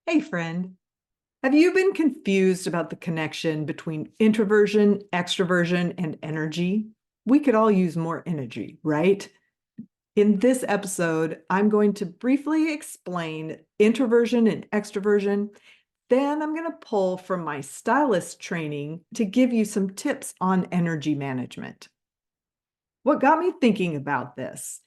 Hey, friend, have you been confused about the connection between introversion, extroversion, and energy? We could all use more energy, right? In this episode, I'm going to briefly explain introversion and extroversion. Then I'm going to pull from my stylist training to give you some tips on energy management. What got me thinking about this?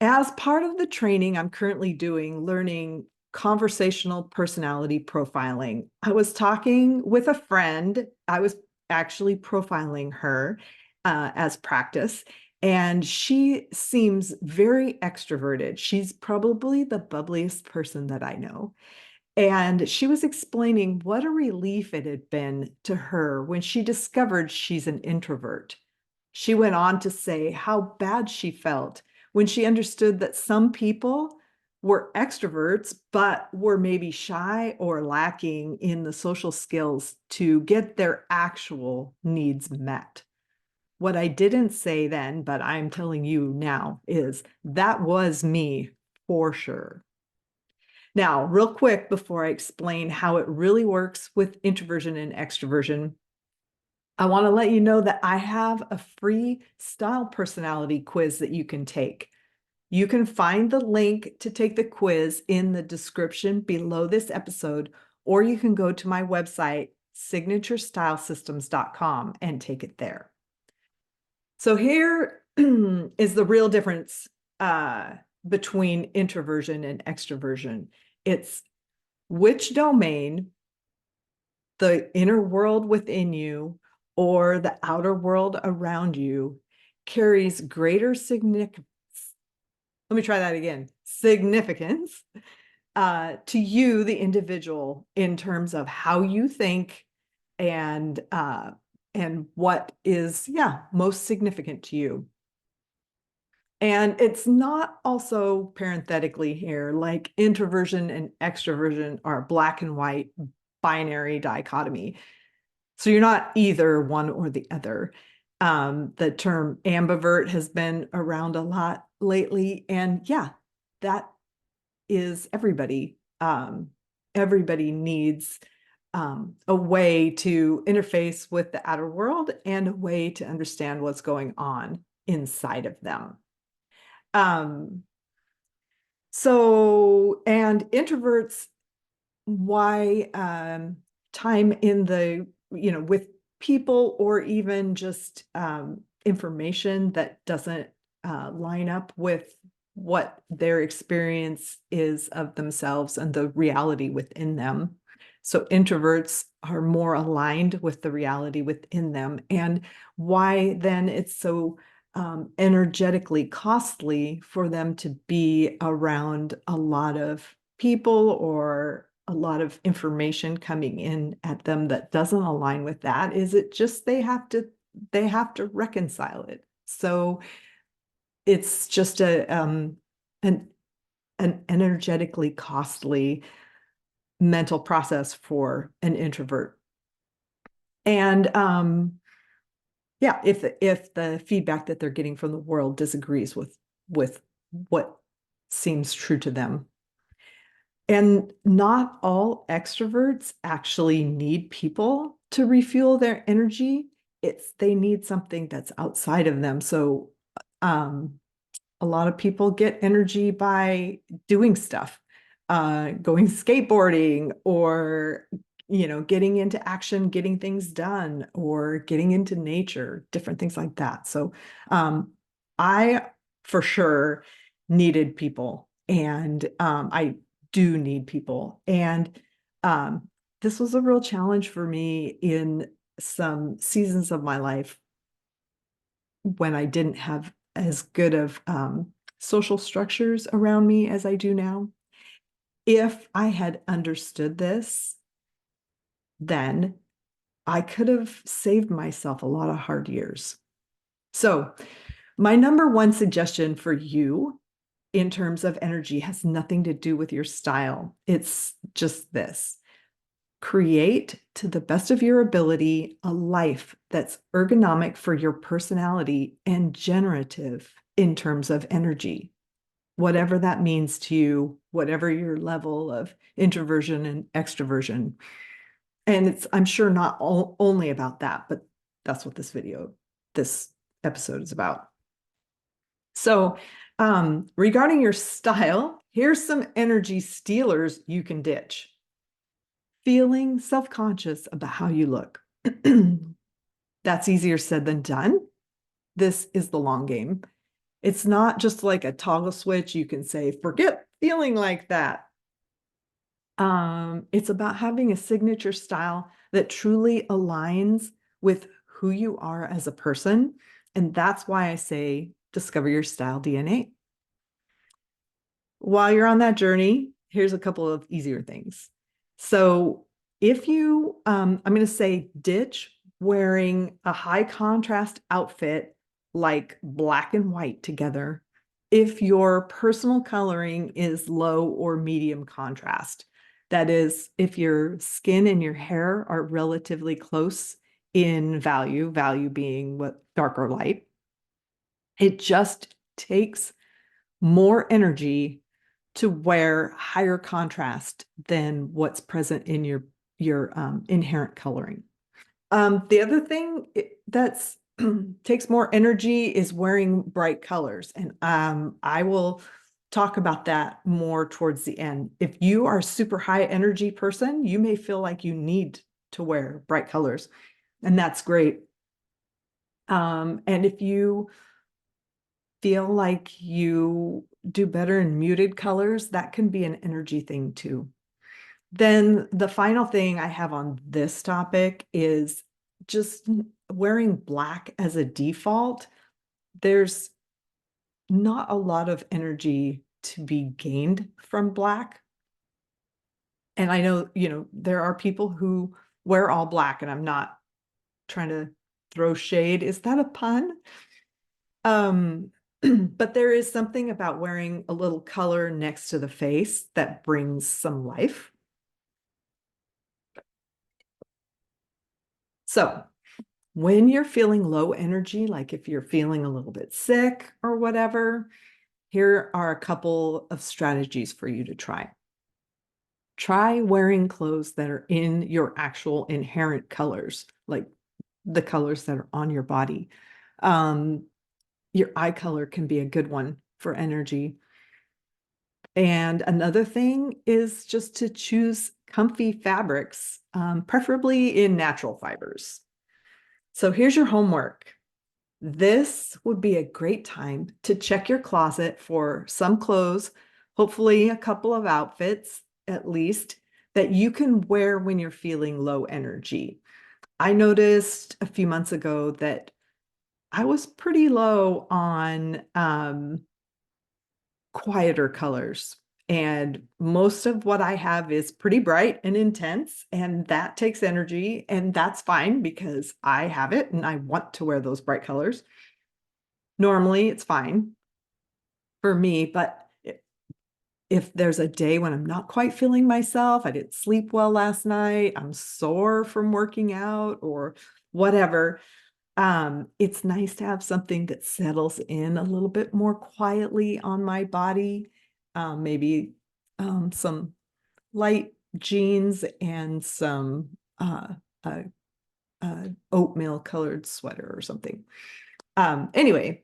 As part of the training I'm currently doing, learning conversational personality profiling, I was talking with a friend. I was actually profiling her as practice, and she seems very extroverted. She's probably the bubbliest person that I know. And she was explaining what a relief it had been to her when she discovered she's an introvert. She went on to say how bad she felt when she understood that some people were extroverts, but were maybe shy or lacking in the social skills to get their actual needs met. What I didn't say then, but I'm telling you now, is that was me for sure. Now, real quick, before I explain how it really works with introversion and extroversion, I want to let you know that I have a free style personality quiz that you can take. You can find the link to take the quiz in the description below this episode, or you can go to my website, signaturestylesystems.com, and take it there. So here is the real difference between introversion and extroversion. It's which domain, the inner world within you or the outer world around you, carries greater significance. Let me try that again. Significance to you, the individual, in terms of how you think and what is, most significant to you. And it's not also parenthetically here, like introversion and extroversion are black and white binary dichotomy. So you're not either one or the other. The term ambivert has been around a lot lately. And yeah, that is everybody. Everybody needs a way to interface with the outer world and a way to understand what's going on inside of them. Um, and introverts, why time in the, with people or even just information that doesn't line up with what their experience is of themselves and the reality within them. So introverts are more aligned with the reality within them. And why then it's so energetically costly for them to be around a lot of people or a lot of information coming in at them that doesn't align with that. Is it just they have to reconcile it. So it's just an energetically costly mental process for an introvert. And yeah, if the feedback that they're getting from the world disagrees with what seems true to them. And not all extroverts actually need people to refuel their energy. They need something that's outside of them. So a lot of people get energy by doing stuff, going skateboarding or getting into action, getting things done, or getting into nature, different things like that. So I for sure needed people, and I do need people. And this was a real challenge for me in some seasons of my life when I didn't have as good of social structures around me as I do now. If I had understood this, then I could have saved myself a lot of hard years. So, my number one suggestion for you in terms of energy has nothing to do with your style. It's just this: create, to the best of your ability, a life that's ergonomic for your personality and generative in terms of energy, whatever that means to you, whatever your level of introversion and extroversion. And it's, I'm sure, not only about that, but that's what this episode is about. So, regarding your style, here's some energy stealers you can ditch. Feeling self-conscious about how you look. That's easier said than done. This is the long game. It's not just like a toggle switch. You can say, forget feeling like that. It's about having a signature style that truly aligns with who you are as a person. And that's why I say, discover your style DNA. While you're on that journey, here's a couple of easier things. So if you, I'm going to say ditch wearing a high contrast outfit like black and white together if your personal coloring is low or medium contrast. That is, if your skin and your hair are relatively close in value, value being what dark or light, it just takes more energy to wear higher contrast than what's present in your inherent coloring. The other thing that's takes more energy is wearing bright colors, and I will talk about that more towards the end. If you are a super high energy person, you may feel like you need to wear bright colors, and that's great. And if you feel like you do better in muted colors, that can be an energy thing too. Then the final thing I have on this topic is just wearing black as a default. There's not a lot of energy to be gained from black. And I know, there are people who wear all black, and I'm not trying to throw shade. Is that a pun? But there is something about wearing a little color next to the face that brings some life. So when you're feeling low energy, like if you're feeling a little bit sick or whatever, here are a couple of strategies for you to try. Try wearing clothes that are in your actual inherent colors, like the colors that are on your body. Your eye color can be a good one for energy. And another thing is just to choose comfy fabrics, preferably in natural fibers. So here's your homework. This would be a great time to check your closet for some clothes, hopefully a couple of outfits at least, that you can wear when you're feeling low energy. I noticed a few months ago that I was pretty low on quieter colors. And most of what I have is pretty bright and intense, and that takes energy, and that's fine because I have it and I want to wear those bright colors. Normally, it's fine for me, but if there's a day when I'm not quite feeling myself, I didn't sleep well last night, I'm sore from working out or whatever, it's nice to have something that settles in a little bit more quietly on my body. Maybe some light jeans and some oatmeal colored sweater or something. Anyway,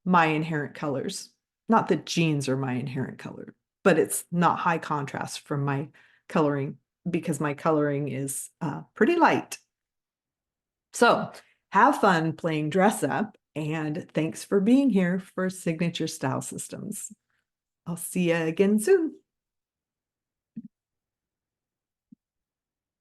my inherent colors, not that jeans are my inherent color, but it's not high contrast from my coloring because my coloring is pretty light. So have fun playing dress up, and thanks for being here for Signature Style Systems. I'll see you again soon.